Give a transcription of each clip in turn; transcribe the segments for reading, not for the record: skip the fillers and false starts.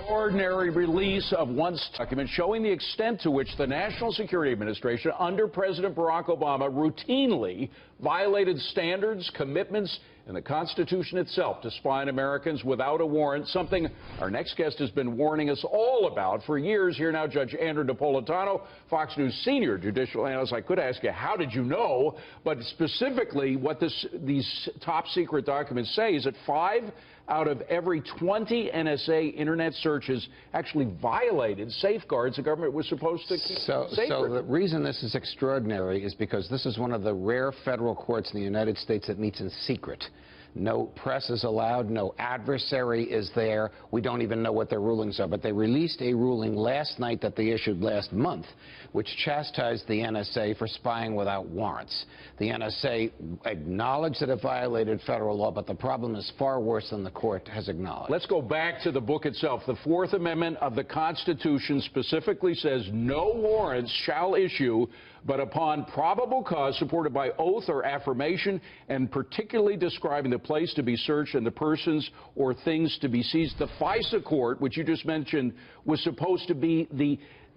Extraordinary release of one document showing the extent to which the National Security Administration under President Barack Obama routinely violated standards, commitments, and the Constitution itself to spy on Americans without a warrant, something our next guest has been warning us all about for years. Here now, Judge Andrew Napolitano, Fox News senior judicial analyst. I could ask you, how did you know? But specifically, what these top secret documents say is that 5 out of every 20 NSA internet searches actually violated safeguards the government was supposed to keep So the reason this is extraordinary is because this is one of the rare federal courts in the United States that meets in secret. No press is allowed, no adversary is there. We don't even know what their rulings are. But they released a ruling last night that they issued last month, which chastised the NSA for spying without warrants. The NSA acknowledged that it violated federal law, but the problem is far worse than the court has acknowledged. Let's go back to the book itself. The Fourth Amendment of the Constitution specifically says no warrants shall issue but upon probable cause supported by oath or affirmation, and particularly describing the place to be searched and the persons or things to be seized. The FISA court, which you just mentioned, was supposed to be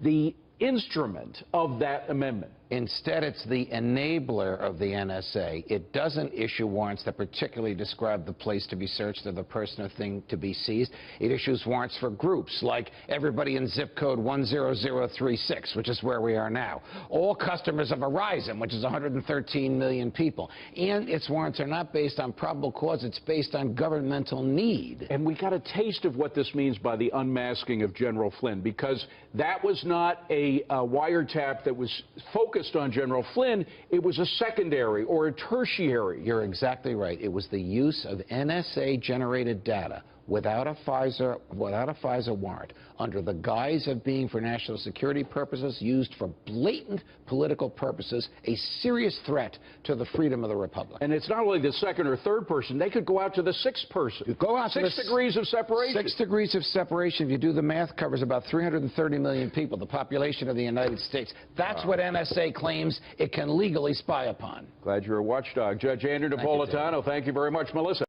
the instrument of that amendment. Instead, it's the enabler of the NSA. It doesn't issue warrants that particularly describe the place to be searched or the person or thing to be seized. It issues warrants for groups, like everybody in zip code 10036, which is where we are now. All customers of Verizon, which is 113 million people. And its warrants are not based on probable cause. It's based on governmental need. And we got a taste of what this means by the unmasking of General Flynn, because that was not a wiretap that was focused on General Flynn. It was a secondary or a tertiary. You're exactly right. It was the use of NSA-generated data without a FISA warrant, under the guise of being for national security purposes, used for blatant political purposes, a serious threat to the freedom of the republic. And it's not only the second or third person. They could go out to the sixth person. You go out 6 degrees of separation. 6 degrees of separation, if you do the math, covers about 330 million people, the population of the United States. That's what NSA claims it can legally spy upon. Glad you're a watchdog. Judge Andrew Napolitano, thank you very much. Melissa.